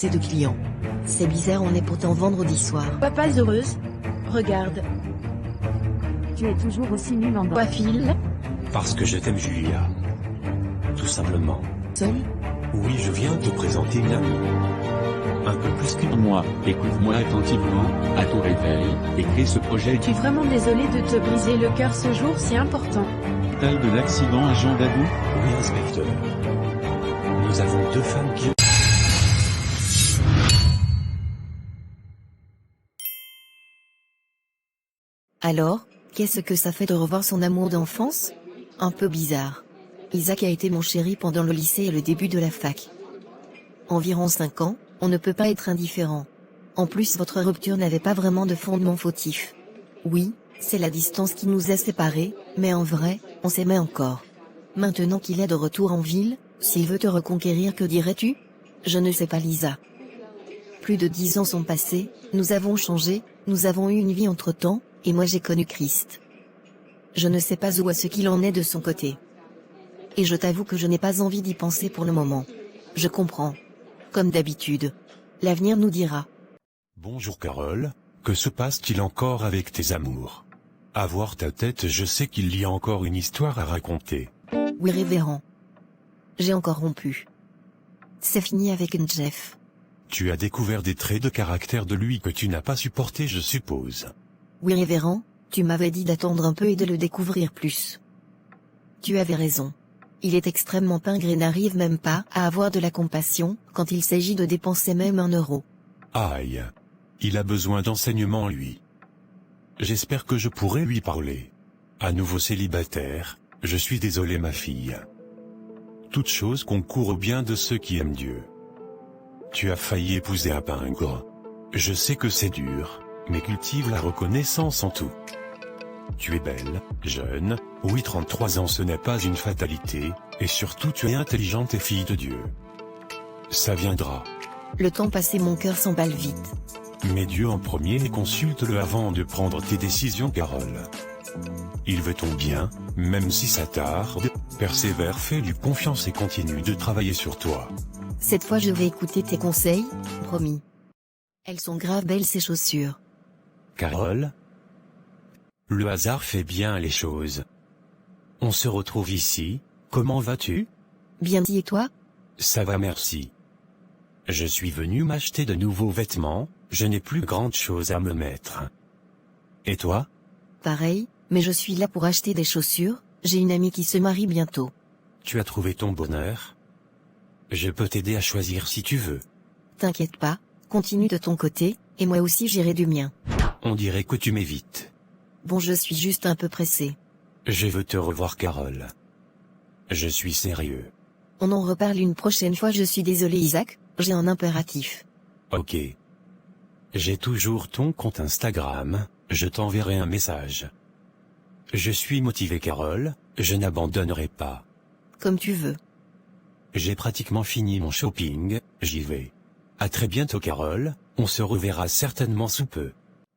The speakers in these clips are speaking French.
C'est de clients. C'est bizarre, on est pourtant vendredi soir. Pas heureuse. Regarde. Tu es toujours aussi nul en Pas fil. Parce que je t'aime, Julia. Tout simplement. Seul? Oui, je viens te présenter une amie. Un peu plus qu'une. Moi, écoute-moi attentivement, à ton réveil, et crée ce projet. Je suis vraiment désolée de te briser le cœur ce jour si important. Tel de l'accident à Jean Dadou. Oui, inspecteur. Nous avons deux femmes qui... Alors, qu'est-ce que ça fait de revoir son amour d'enfance? Un peu bizarre. Isaac a été mon chéri pendant le lycée et le début de la fac. Environ 5 ans, on ne peut pas être indifférent. En plus, votre rupture n'avait pas vraiment de fondement fautif. Oui, c'est la distance qui nous a séparés, mais en vrai, on s'aimait encore. Maintenant qu'il est de retour en ville, s'il veut te reconquérir, que dirais-tu? Je ne sais pas, Lisa. Plus de 10 ans sont passés, nous avons changé, nous avons eu une vie entre-temps, et moi j'ai connu Christ. Je ne sais pas où à ce qu'il en est de son côté. Et je t'avoue que je n'ai pas envie d'y penser pour le moment. Je comprends. Comme d'habitude. L'avenir nous dira. Bonjour Carole, que se passe-t-il encore avec tes amours? À voir ta tête, je sais qu'il y a encore une histoire à raconter. Oui, révérend. J'ai encore rompu. C'est fini avec une Jeff. Tu as découvert des traits de caractère de lui que tu n'as pas supporté, je suppose. Oui, révérend, tu m'avais dit d'attendre un peu et de le découvrir plus. Tu avais raison. Il est extrêmement pingre et n'arrive même pas à avoir de la compassion, quand il s'agit de dépenser même 1 euro. Aïe. Il a besoin d'enseignement, lui. J'espère que je pourrai lui parler. À nouveau célibataire, je suis désolé ma fille. Toute chose concourt au bien de ceux qui aiment Dieu. Tu as failli épouser un pingre. Je sais que c'est dur, mais cultive la reconnaissance en tout. Tu es belle, jeune, oui 33 ans ce n'est pas une fatalité, et surtout tu es intelligente et fille de Dieu. Ça viendra. Le temps passé, mon cœur s'emballe vite. Mets Dieu en premier et consulte-le avant de prendre tes décisions, Carole. Il veut ton bien, même si ça tarde, persévère, fais-lui confiance et continue de travailler sur toi. Cette fois je vais écouter tes conseils, promis. Elles sont grave belles ces chaussures. Carole? Le hasard fait bien les choses. On se retrouve ici, comment vas-tu? Bien dit, et toi? Ça va, merci. Je suis venu m'acheter de nouveaux vêtements, je n'ai plus grande chose à me mettre. Et toi? Pareil, mais je suis là pour acheter des chaussures, j'ai une amie qui se marie bientôt. Tu as trouvé ton bonheur? Je peux t'aider à choisir si tu veux. T'inquiète pas, continue de ton côté, et moi aussi j'irai du mien. On dirait que tu m'évites. Bon, je suis juste un peu pressé. Je veux te revoir, Carole. Je suis sérieux. On en reparle une prochaine fois, je suis désolé Isaac, j'ai un impératif. Ok. J'ai toujours ton compte Instagram, je t'enverrai un message. Je suis motivé, Carole, je n'abandonnerai pas. Comme tu veux. J'ai pratiquement fini mon shopping, j'y vais. À très bientôt, Carole, on se reverra certainement sous peu.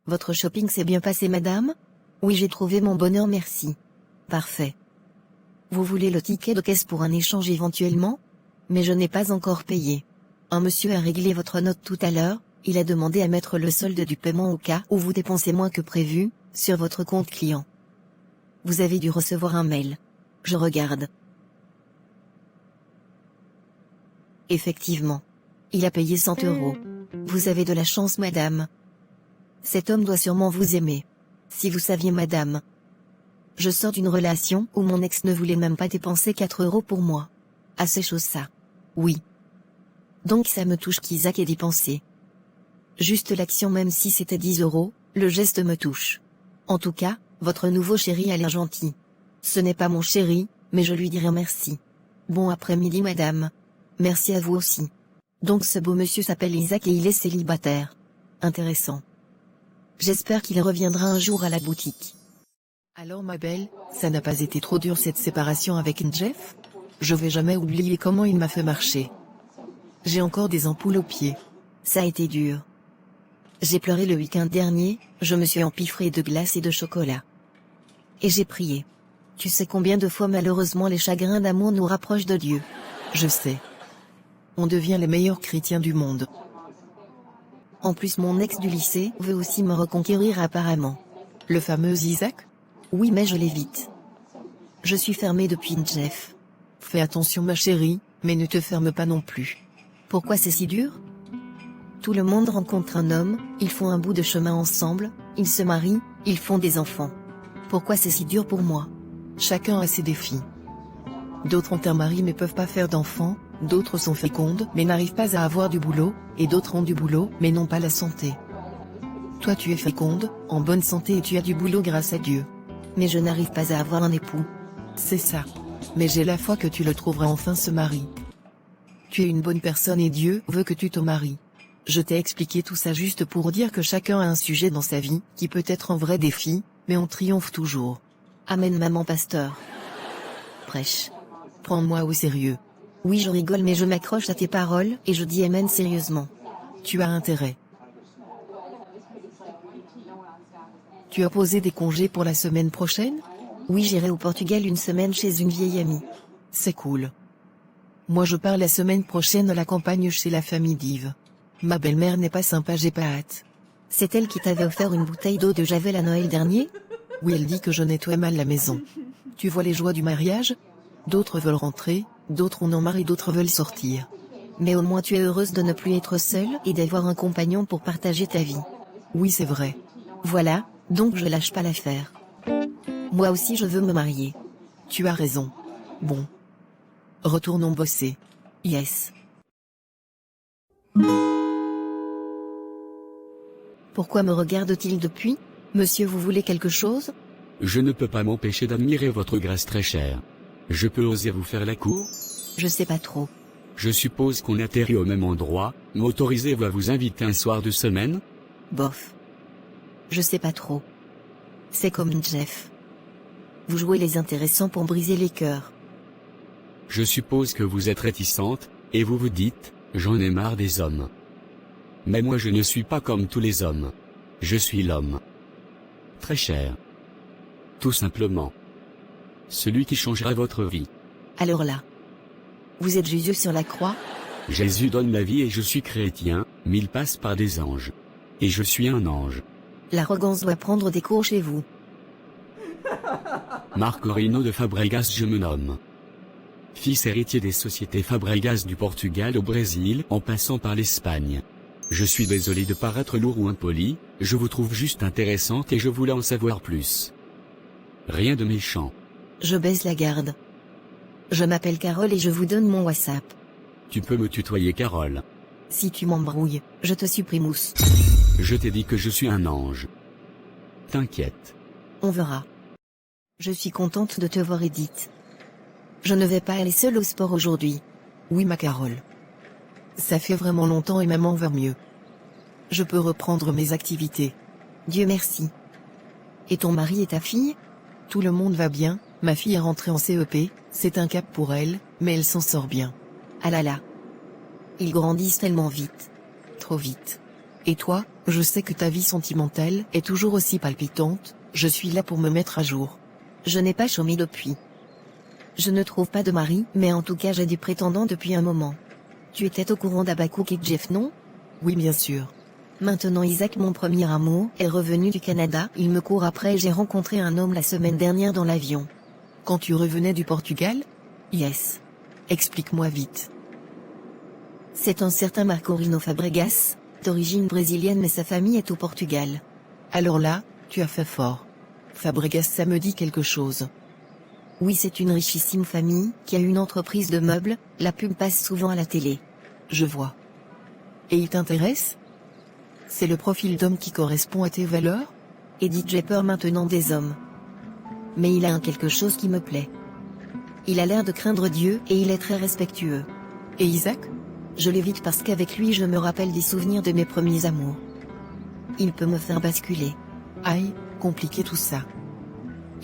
Votre shopping s'est bien passé, madame? Oui, j'ai trouvé mon bonheur, merci. Parfait. Vous voulez le ticket de caisse pour un échange éventuellement? Mais je n'ai pas encore payé. Un monsieur a réglé votre note tout à l'heure, il a demandé à mettre le solde du paiement au cas où vous dépensez moins que prévu, sur votre compte client. Vous avez dû recevoir un mail. Je regarde. Effectivement. Il a payé 100 €. Vous avez de la chance, madame. Cet homme doit sûrement vous aimer. Si vous saviez, madame. Je sors d'une relation où mon ex ne voulait même pas dépenser 4 € pour moi. Assez chose ça. Oui. Donc ça me touche qu'Isaac ait dépensé. Juste l'action, même si c'était 10 €, le geste me touche. En tout cas, votre nouveau chéri a l'air gentil. Ce n'est pas mon chéri, mais je lui dirai merci. Bon après-midi, madame. Merci à vous aussi. Donc ce beau monsieur s'appelle Isaac et il est célibataire. Intéressant. J'espère qu'il reviendra un jour à la boutique. Alors ma belle, ça n'a pas été trop dur cette séparation avec une Jeff? Je vais jamais oublier comment il m'a fait marcher. J'ai encore des ampoules aux pieds. Ça a été dur. J'ai pleuré le week-end dernier, je me suis empiffré de glace et de chocolat. Et j'ai prié. Tu sais combien de fois malheureusement les chagrins d'amour nous rapprochent de Dieu? Je sais. On devient les meilleurs chrétiens du monde. En plus mon ex du lycée veut aussi me reconquérir apparemment. Le fameux Isaac? Oui mais je l'évite. Je suis fermée depuis Jeff. Fais attention ma chérie, mais ne te ferme pas non plus. Pourquoi c'est si dur? Tout le monde rencontre un homme, ils font un bout de chemin ensemble, ils se marient, ils font des enfants. Pourquoi c'est si dur pour moi? Chacun a ses défis. D'autres ont un mari mais peuvent pas faire d'enfants, d'autres sont fécondes mais n'arrivent pas à avoir du boulot, et d'autres ont du boulot mais n'ont pas la santé. Toi tu es féconde, en bonne santé et tu as du boulot grâce à Dieu. Mais je n'arrive pas à avoir un époux. C'est ça. Mais j'ai la foi que tu le trouveras enfin ce mari. Tu es une bonne personne et Dieu veut que tu te maries. Je t'ai expliqué tout ça juste pour dire que chacun a un sujet dans sa vie, qui peut être un vrai défi, mais on triomphe toujours. Amen maman pasteur. Prêche. Prends-moi au sérieux. Oui je rigole mais je m'accroche à tes paroles et je dis amen sérieusement. Tu as intérêt. Tu as posé des congés pour la semaine prochaine? Oui j'irai au Portugal une semaine chez une vieille amie. C'est cool. Moi je pars la semaine prochaine à la campagne chez la famille d'Yves. Ma belle-mère n'est pas sympa, j'ai pas hâte. C'est elle qui t'avait offert une bouteille d'eau de Javel à Noël dernier? Oui elle dit que je nettoie mal la maison. Tu vois les joies du mariage? D'autres veulent rentrer, d'autres en ont marre et d'autres veulent sortir. Mais au moins tu es heureuse de ne plus être seule et d'avoir un compagnon pour partager ta vie. Oui c'est vrai. Voilà, donc je lâche pas l'affaire. Moi aussi je veux me marier. Tu as raison. Bon. Retournons bosser. Yes. Pourquoi me regarde-t-il depuis? Monsieur vous voulez quelque chose? Je ne peux pas m'empêcher d'admirer votre grâce très chère. Je peux oser vous faire la cour? Je sais pas trop. Je suppose qu'on atterrit au même endroit, m'autorisez-vous à vous inviter un soir de semaine? Bof. Je sais pas trop. C'est comme Jeff. Vous jouez les intéressants pour briser les cœurs. Je suppose que vous êtes réticente, et vous vous dites, j'en ai marre des hommes. Mais moi je ne suis pas comme tous les hommes. Je suis l'homme. Très cher. Tout simplement. Celui qui changera votre vie. Alors là. Vous êtes Jésus sur la croix? Jésus donne la vie et je suis chrétien, mais il passe par des anges. Et je suis un ange. L'arrogance doit prendre des cours chez vous. Marcorino de Fabregas je me nomme. Fils héritier des sociétés Fabregas du Portugal au Brésil en passant par l'Espagne. Je suis désolé de paraître lourd ou impoli, je vous trouve juste intéressante et je voulais en savoir plus. Rien de méchant. Je baisse la garde. Je m'appelle Carole et je vous donne mon WhatsApp. Tu peux me tutoyer Carole. Si tu m'embrouilles, je te supprimousse. Je t'ai dit que je suis un ange. T'inquiète. On verra. Je suis contente de te voir Edith. Je ne vais pas aller seule au sport aujourd'hui. Oui ma Carole. Ça fait vraiment longtemps et maman va mieux. Je peux reprendre mes activités. Dieu merci. Et ton mari et ta fille? Tout le monde va bien, ma fille est rentrée en CEP, c'est un cap pour elle, mais elle s'en sort bien. Ah là là. Ils grandissent tellement vite. Trop vite. Et toi, je sais que ta vie sentimentale est toujours aussi palpitante, je suis là pour me mettre à jour. Je n'ai pas chômé depuis. Je ne trouve pas de mari, mais en tout cas j'ai des prétendants depuis un moment. Tu étais au courant d'Abakouk et de Jeff, non? Oui bien sûr. Maintenant Isaac, mon premier amour, est revenu du Canada, il me court après et j'ai rencontré un homme la semaine dernière dans l'avion. Quand tu revenais du Portugal? Yes. Explique-moi vite. C'est un certain Marcorino Fabregas, d'origine brésilienne mais sa famille est au Portugal. Alors là, tu as fait fort. Fabregas ça me dit quelque chose. Oui c'est une richissime famille, qui a une entreprise de meubles, la pub passe souvent à la télé. Je vois. Et il t'intéresse? C'est le profil d'homme qui correspond à tes valeurs? Edith j'ai peur maintenant des hommes. Mais il a un quelque chose qui me plaît. Il a l'air de craindre Dieu et il est très respectueux. Et Isaac? Je l'évite parce qu'avec lui je me rappelle des souvenirs de mes premiers amours. Il peut me faire basculer. Aïe, compliqué tout ça.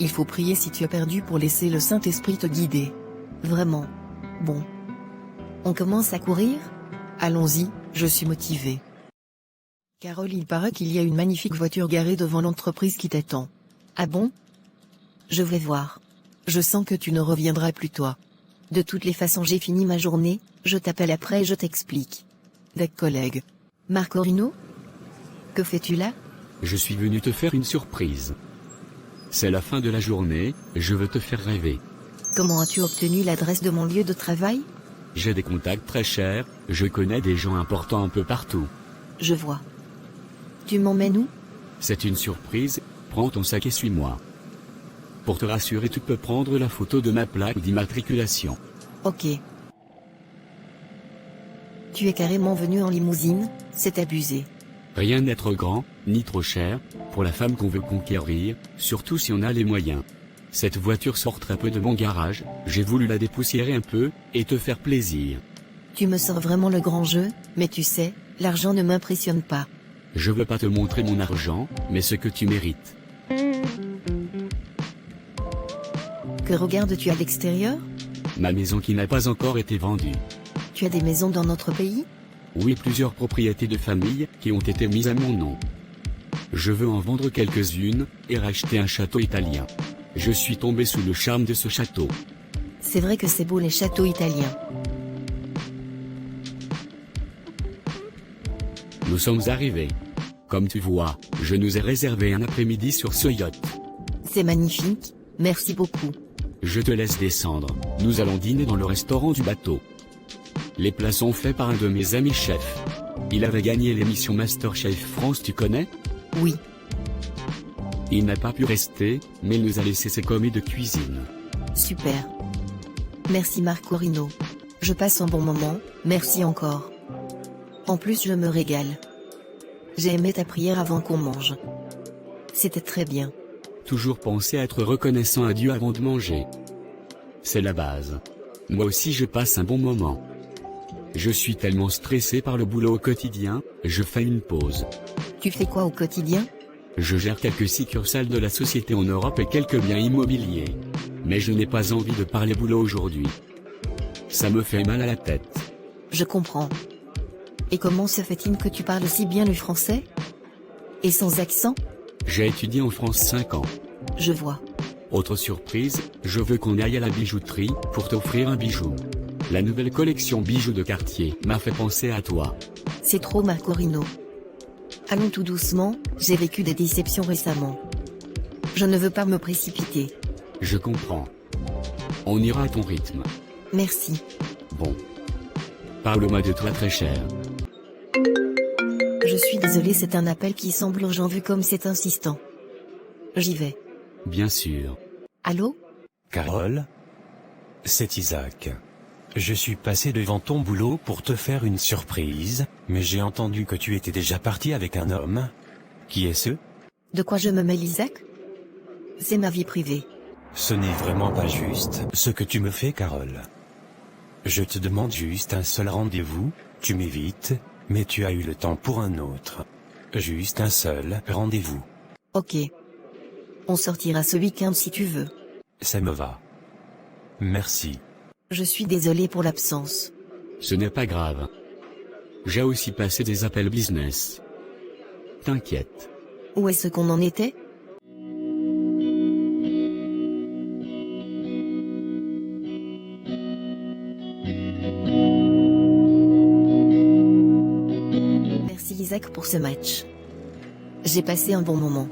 Il faut prier si tu as perdu pour laisser le Saint-Esprit te guider. Vraiment. Bon. On commence à courir? Allons-y, je suis motivée. Carole, il paraît qu'il y a une magnifique voiture garée devant l'entreprise qui t'attend. Ah bon? Je vais voir. Je sens que tu ne reviendras plus toi. De toutes les façons j'ai fini ma journée, je t'appelle après et je t'explique. D'accord collègue. Marcorino? Que fais-tu là? Je suis venu te faire une surprise. C'est la fin de la journée, je veux te faire rêver. Comment as-tu obtenu l'adresse de mon lieu de travail? J'ai des contacts très chers, je connais des gens importants un peu partout. Je vois. Tu m'emmènes où? C'est une surprise, prends ton sac et suis-moi. Pour te rassurer, tu peux prendre la photo de ma plaque d'immatriculation. Ok. Tu es carrément venu en limousine, c'est abusé. Rien n'est trop grand, ni trop cher, pour la femme qu'on veut conquérir, surtout si on a les moyens. Cette voiture sort très peu de mon garage, j'ai voulu la dépoussiérer un peu, et te faire plaisir. Tu me sors vraiment le grand jeu, mais tu sais, l'argent ne m'impressionne pas. Je veux pas te montrer mon argent, mais ce que tu mérites. Que regardes-tu à l'extérieur? Ma maison qui n'a pas encore été vendue. Tu as des maisons dans notre pays? Oui, plusieurs propriétés de famille, qui ont été mises à mon nom. Je veux en vendre quelques-unes, et racheter un château italien. Je suis tombé sous le charme de ce château. C'est vrai que c'est beau les châteaux italiens. Nous sommes arrivés. Comme tu vois, je nous ai réservé un après-midi sur ce yacht. C'est magnifique, merci beaucoup. Je te laisse descendre, nous allons dîner dans le restaurant du bateau. Les plats sont faits par un de mes amis chefs. Il avait gagné l'émission MasterChef France, tu connais? Oui. Il n'a pas pu rester, mais il nous a laissé ses commis de cuisine. Super. Merci Marco Rino. Je passe un bon moment, merci encore. En plus je me régale. J'ai aimé ta prière avant qu'on mange. C'était très bien. Toujours penser à être reconnaissant à Dieu avant de manger. C'est la base. Moi aussi je passe un bon moment. Je suis tellement stressé par le boulot au quotidien, je fais une pause. Tu fais quoi au quotidien? Je gère quelques succursales de la société en Europe et quelques biens immobiliers. Mais je n'ai pas envie de parler boulot aujourd'hui. Ça me fait mal à la tête. Je comprends. Et comment se fait-il que tu parles si bien le français? Et sans accent? J'ai étudié en France 5 ans. Je vois. Autre surprise, je veux qu'on aille à la bijouterie pour t'offrir un bijou. La nouvelle collection bijoux de Cartier m'a fait penser à toi. C'est trop Marco Rino. Allons tout doucement, j'ai vécu des déceptions récemment. Je ne veux pas me précipiter. Je comprends. On ira à ton rythme. Merci. Bon. Parle-moi de toi très cher. Je suis désolé, c'est un appel qui semble urgent vu comme c'est insistant. J'y vais. Bien sûr. Allô? Carole? C'est Isaac. Je suis passé devant ton boulot pour te faire une surprise, mais j'ai entendu que tu étais déjà parti avec un homme. Qui est ce? De quoi je me mêle, Isaac? C'est ma vie privée. Ce n'est vraiment pas juste, ce que tu me fais, Carole. Je te demande juste un seul rendez-vous, tu m'évites, mais tu as eu le temps pour un autre. Juste un seul rendez-vous. Ok. On sortira ce week-end si tu veux. Ça me va. Merci. Je suis désolé pour l'absence. Ce n'est pas grave. J'ai aussi passé des appels business. T'inquiète. Où est-ce qu'on en était? Merci Isaac pour ce match. J'ai passé un bon moment.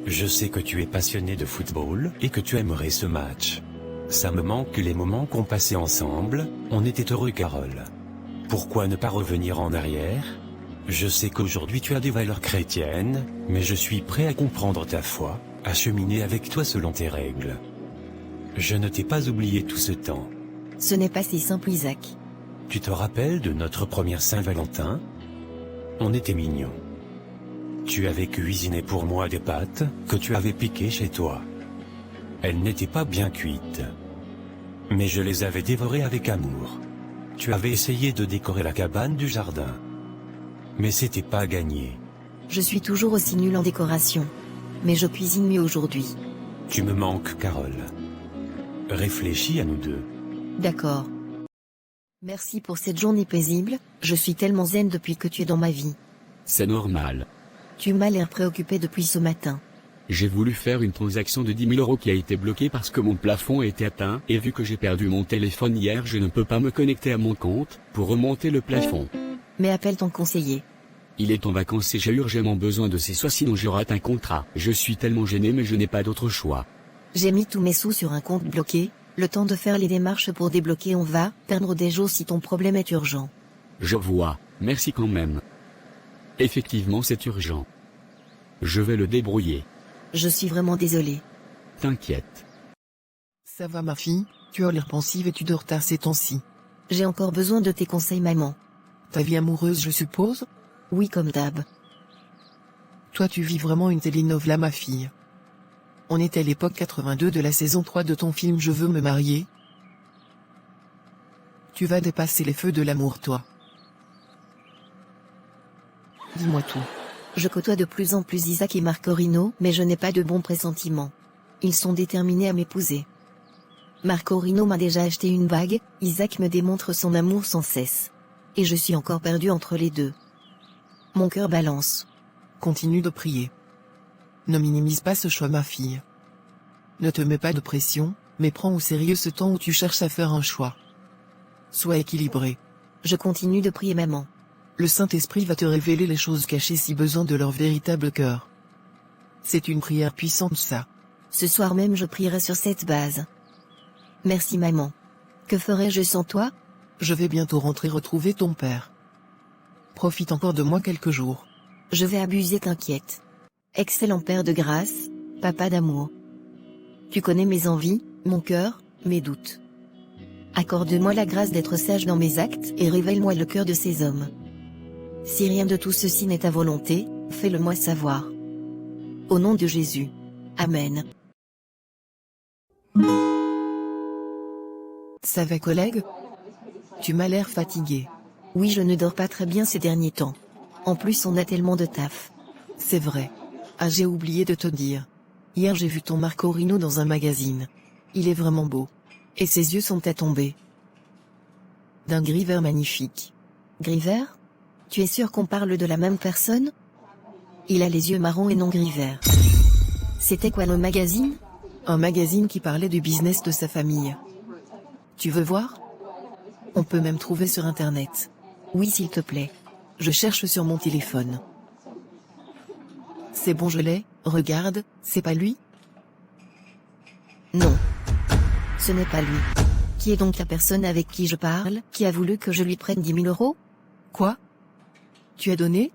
Je sais que tu es passionné de football et que tu aimerais ce match. Ça me manque les moments qu'on passait ensemble, on était heureux, Carole. Pourquoi ne pas revenir en arrière? Je sais qu'aujourd'hui tu as des valeurs chrétiennes, mais je suis prêt à comprendre ta foi, à cheminer avec toi selon tes règles. Je ne t'ai pas oublié tout ce temps. Ce n'est pas si simple, Isaac. Tu te rappelles de notre première Saint-Valentin? On était mignons. Tu avais cuisiné pour moi des pâtes que tu avais piquées chez toi. Elles n'étaient pas bien cuites. Mais je les avais dévorées avec amour. Tu avais essayé de décorer la cabane du jardin. Mais c'était pas gagné. Je suis toujours aussi nulle en décoration. Mais je cuisine mieux aujourd'hui. Tu me manques, Carole. Réfléchis à nous deux. D'accord. Merci pour cette journée paisible, je suis tellement zen depuis que tu es dans ma vie. C'est normal. Tu m'as l'air préoccupé depuis ce matin. J'ai voulu faire une transaction de 10 000 € qui a été bloquée parce que mon plafond était atteint, et vu que j'ai perdu mon téléphone hier, je ne peux pas me connecter à mon compte pour remonter le plafond. Mais appelle ton conseiller. Il est en vacances et j'ai urgemment besoin de ces soins sinon je rate un contrat. Je suis tellement gêné mais je n'ai pas d'autre choix. J'ai mis tous mes sous sur un compte bloqué, le temps de faire les démarches pour débloquer. On va perdre des jours si ton problème est urgent. Je vois, merci quand même. Effectivement c'est urgent. Je vais le débrouiller. Je suis vraiment désolé. T'inquiète. Ça va ma fille, tu as l'air pensive et tu dors tard ces temps-ci. J'ai encore besoin de tes conseils maman. Ta vie amoureuse je suppose? Oui comme d'hab. Toi tu vis vraiment une télénovela ma fille. On est à l'époque 82 de la saison 3 de ton film Je veux me marier. Tu vas dépasser les feux de l'amour toi. Dis-moi tout. Je côtoie de plus en plus Isaac et Marcorino, mais je n'ai pas de bons pressentiments. Ils sont déterminés à m'épouser. Marcorino m'a déjà acheté une bague, Isaac me démontre son amour sans cesse. Et je suis encore perdu entre les deux. Mon cœur balance. Continue de prier. Ne minimise pas ce choix ma fille. Ne te mets pas de pression, mais prends au sérieux ce temps où tu cherches à faire un choix. Sois équilibré. Je continue de prier maman. Le Saint-Esprit va te révéler les choses cachées si besoin de leur véritable cœur. C'est une prière puissante ça. Ce soir même je prierai sur cette base. Merci maman. Que ferais-je sans toi? Je vais bientôt rentrer retrouver ton père. Profite encore de moi quelques jours. Je vais abuser t'inquiète. Excellent père de grâce, papa d'amour. Tu connais mes envies, mon cœur, mes doutes. Accorde-moi la grâce d'être sage dans mes actes et révèle-moi le cœur de ces hommes. Si rien de tout ceci n'est ta volonté, fais-le-moi savoir. Au nom de Jésus. Amen. Ça va collègue? Tu m'as l'air fatigué. Oui, je ne dors pas très bien ces derniers temps. En plus on a tellement de taf. C'est vrai. Ah j'ai oublié de te dire. Hier j'ai vu ton Marcorino dans un magazine. Il est vraiment beau. Et ses yeux sont à tomber. D'un gris vert magnifique. Gris vert? Tu es sûr qu'on parle de la même personne? Il a les yeux marrons et non gris vert. C'était quoi le magazine? Un magazine qui parlait du business de sa famille. Tu veux voir? On peut même trouver sur internet. Oui s'il te plaît. Je cherche sur mon téléphone. C'est bon je l'ai, regarde, c'est pas lui? Non. Ce n'est pas lui. Qui est donc la personne avec qui je parle, qui a voulu que je lui prenne 10 000 euros? Quoi? Tu as donné?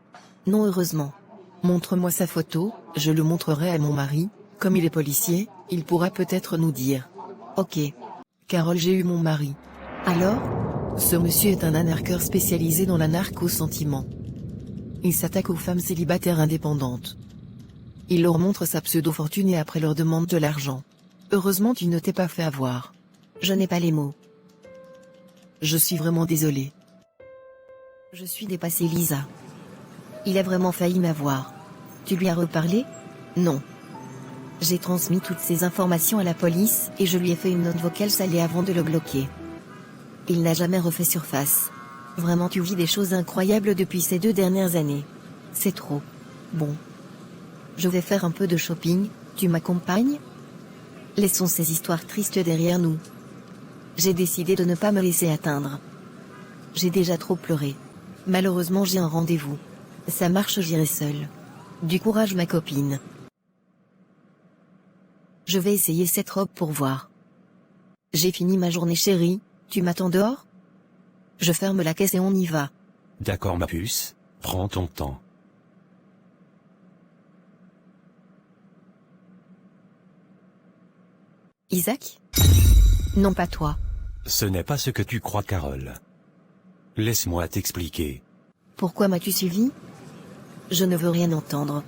Non heureusement. Montre-moi sa photo, je le montrerai à mon mari, comme il est policier, il pourra peut-être nous dire. Ok. Carole j'ai eu mon mari. Alors? Ce monsieur est un anarqueur spécialisé dans la narco-sentiment. Il s'attaque aux femmes célibataires indépendantes. Il leur montre sa pseudo-fortune et après leur demande de l'argent. Heureusement tu ne t'es pas fait avoir. Je n'ai pas les mots. Je suis vraiment désolé. Je suis dépassée Lisa. Il a vraiment failli m'avoir. Tu lui as reparlé? Non. J'ai transmis toutes ces informations à la police et je lui ai fait une note vocale salée avant de le bloquer. Il n'a jamais refait surface. Vraiment tu vis des choses incroyables depuis ces 2 dernières années. C'est trop. Bon. Je vais faire un peu de shopping, tu m'accompagnes? Laissons ces histoires tristes derrière nous. J'ai décidé de ne pas me laisser atteindre. J'ai déjà trop pleuré. Malheureusement j'ai un rendez-vous. Ça marche j'irai seule. Du courage ma copine. Je vais essayer cette robe pour voir. J'ai fini ma journée chérie, tu m'attends dehors? Je ferme la caisse et on y va. D'accord ma puce, prends ton temps. Isaac? Non pas toi. Ce n'est pas ce que tu crois Carole. Laisse-moi t'expliquer. Pourquoi m'as-tu suivi? Je ne veux rien entendre.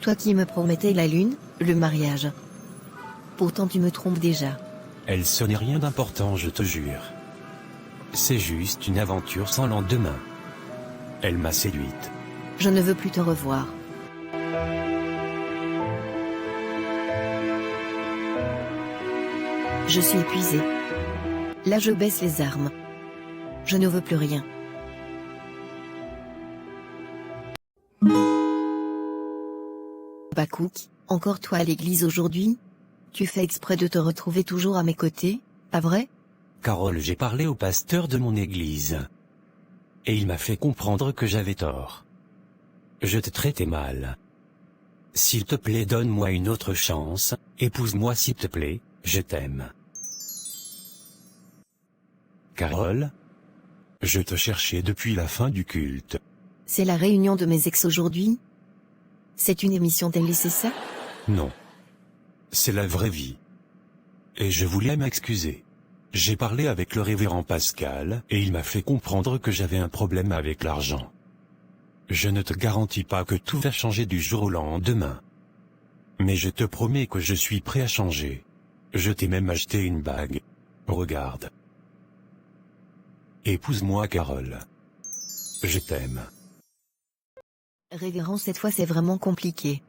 Toi qui me promettais la lune, le mariage. Pourtant tu me trompes déjà. Ce n'est rien d'important je te jure. C'est juste une aventure sans lendemain. Elle m'a séduite. Je ne veux plus te revoir. Je suis épuisé. Là je baisse les armes. Je ne veux plus rien. Bakouk, encore toi à l'église aujourd'hui? Tu fais exprès de te retrouver toujours à mes côtés, pas vrai? Carole, j'ai parlé au pasteur de mon église. Et il m'a fait comprendre que j'avais tort. Je t'ai traité mal. S'il te plaît, donne-moi une autre chance, épouse-moi s'il te plaît, je t'aime. Carole? Je te cherchais depuis la fin du culte. C'est la réunion de mes ex aujourd'hui? C'est une émission télé, c'est ça? Non. C'est la vraie vie. Et je voulais m'excuser. J'ai parlé avec le révérend Pascal, et il m'a fait comprendre que j'avais un problème avec l'argent. Je ne te garantis pas que tout va changer du jour au lendemain. Mais je te promets que je suis prêt à changer. Je t'ai même acheté une bague. Regarde. Épouse-moi, Carole. Je t'aime. Révérend, cette fois c'est vraiment compliqué.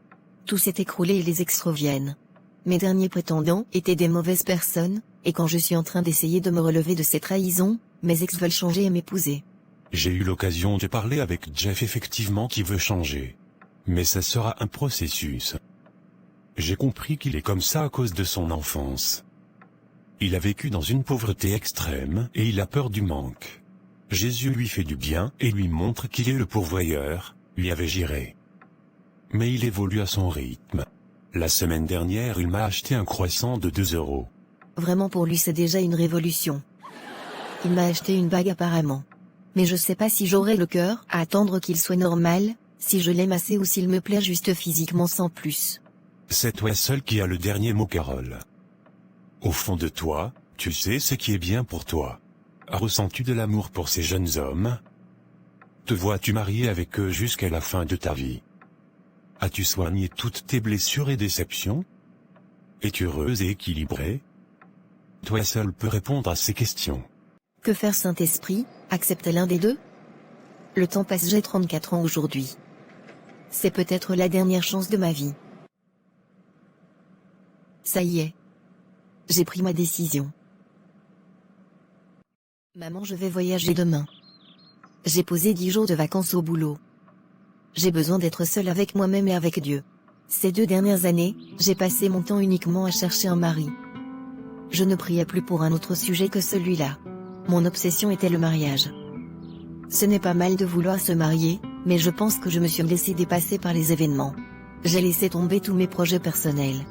Tout s'est écroulé et les ex reviennent. Mes derniers prétendants étaient des mauvaises personnes, et quand je suis en train d'essayer de me relever de ces trahisons, mes ex veulent changer et m'épouser. J'ai eu l'occasion de parler avec Jeff, effectivement, qui veut changer. Mais ça sera un processus. J'ai compris qu'il est comme ça à cause de son enfance. Il a vécu dans une pauvreté extrême et il a peur du manque. Jésus lui fait du bien et lui montre qu'il est le pourvoyeur, lui avait géré. Mais il évolue à son rythme. La semaine dernière, il m'a acheté un croissant de 2 €. Vraiment, pour lui c'est déjà une révolution. Il m'a acheté une bague apparemment. Mais je sais pas si j'aurai le cœur à attendre qu'il soit normal, si je l'aime assez ou s'il me plaît juste physiquement sans plus. C'est toi seul qui as le dernier mot, Carole. Au fond de toi, tu sais ce qui est bien pour toi. Ressens-tu de l'amour pour ces jeunes hommes? Te vois-tu marié avec eux jusqu'à la fin de ta vie? As-tu soigné toutes tes blessures et déceptions? Es-tu heureuse et équilibrée? Toi seul peux répondre à ces questions. Que faire, Saint-Esprit? Accepter l'un des deux? Le temps passe, j'ai 34 ans aujourd'hui. C'est peut-être la dernière chance de ma vie. Ça y est. J'ai pris ma décision. Maman, je vais voyager demain. J'ai posé 10 jours de vacances au boulot. J'ai besoin d'être seule avec moi-même et avec Dieu. Ces 2 dernières années, j'ai passé mon temps uniquement à chercher un mari. Je ne priais plus pour un autre sujet que celui-là. Mon obsession était le mariage. Ce n'est pas mal de vouloir se marier, mais je pense que je me suis laissé dépasser par les événements. J'ai laissé tomber tous mes projets personnels.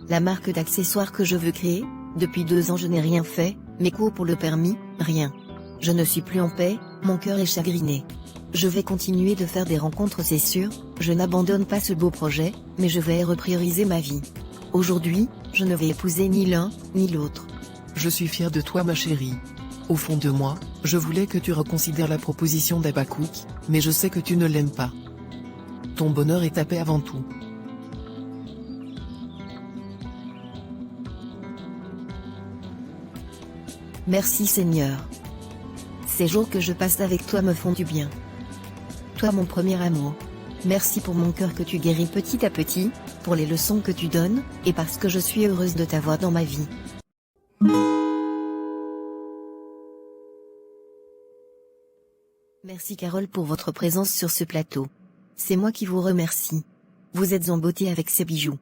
La marque d'accessoires que je veux créer, depuis 2 ans je n'ai rien fait, mes cours pour le permis, rien. Je ne suis plus en paix, mon cœur est chagriné. Je vais continuer de faire des rencontres, c'est sûr, je n'abandonne pas ce beau projet, mais je vais reprioriser ma vie. Aujourd'hui, je ne vais épouser ni l'un, ni l'autre. Je suis fier de toi, ma chérie. Au fond de moi, je voulais que tu reconsidères la proposition d'Habakkuk, mais je sais que tu ne l'aimes pas. Ton bonheur est ta paix avant tout. Merci Seigneur. Ces jours que je passe avec toi me font du bien. Toi mon premier amour. Merci pour mon cœur que tu guéris petit à petit, pour les leçons que tu donnes, et parce que je suis heureuse de t'avoir dans ma vie. Merci Carole pour votre présence sur ce plateau. C'est moi qui vous remercie. Vous êtes en beauté avec ces bijoux.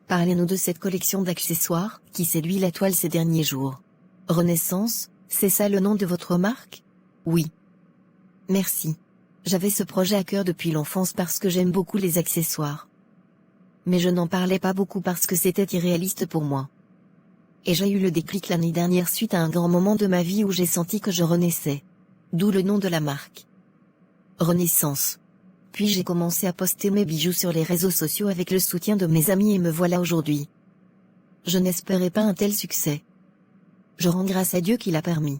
Parlez-nous de cette collection d'accessoires, qui séduit la toile ces derniers jours. Renaissance, c'est ça le nom de votre marque? Oui. Merci. J'avais ce projet à cœur depuis l'enfance parce que j'aime beaucoup les accessoires. Mais je n'en parlais pas beaucoup parce que c'était irréaliste pour moi. Et j'ai eu le déclic l'année dernière suite à un grand moment de ma vie où j'ai senti que je renaissais. D'où le nom de la marque. Renaissance. Puis j'ai commencé à poster mes bijoux sur les réseaux sociaux avec le soutien de mes amis et me voilà aujourd'hui. Je n'espérais pas un tel succès. Je rends grâce à Dieu qui l'a permis.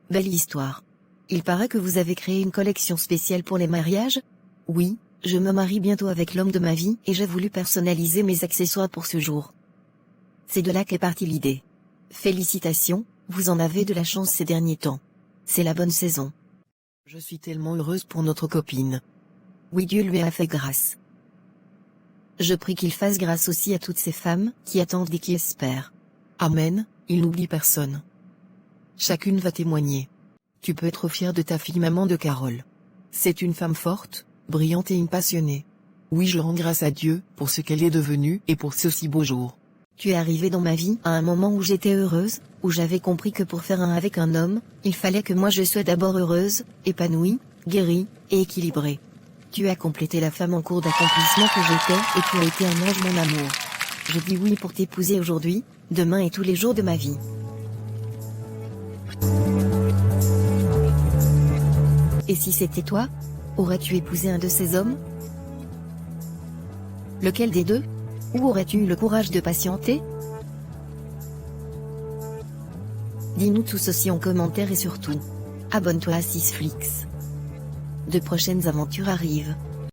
Belle histoire. Il paraît que vous avez créé une collection spéciale pour les mariages? Oui, je me marie bientôt avec l'homme de ma vie et j'ai voulu personnaliser mes accessoires pour ce jour. C'est de là qu'est partie l'idée. Félicitations, vous en avez de la chance ces derniers temps. C'est la bonne saison. Je suis tellement heureuse pour notre copine. Oui, Dieu lui a fait grâce. Je prie qu'il fasse grâce aussi à toutes ces femmes qui attendent et qui espèrent. Amen, il n'oublie personne. Chacune va témoigner. Tu peux être fière de ta fille, maman de Carole. C'est une femme forte, brillante et une passionnée. Oui, je rends grâce à Dieu pour ce qu'elle est devenue et pour ce si beau jour. Tu es arrivé dans ma vie à un moment où j'étais heureuse, où j'avais compris que pour faire un avec un homme, il fallait que moi je sois d'abord heureuse, épanouie, guérie et équilibrée. Tu as complété la femme en cours d'accomplissement que j'étais et tu as été un ange mon amour. Je dis oui pour t'épouser aujourd'hui, demain et tous les jours de ma vie. Et si c'était toi, aurais-tu épousé un de ces hommes? Lequel des deux? Ou aurais-tu eu le courage de patienter? Dis-nous tout ceci en commentaire et surtout, abonne-toi à Sisflix. De prochaines aventures arrivent.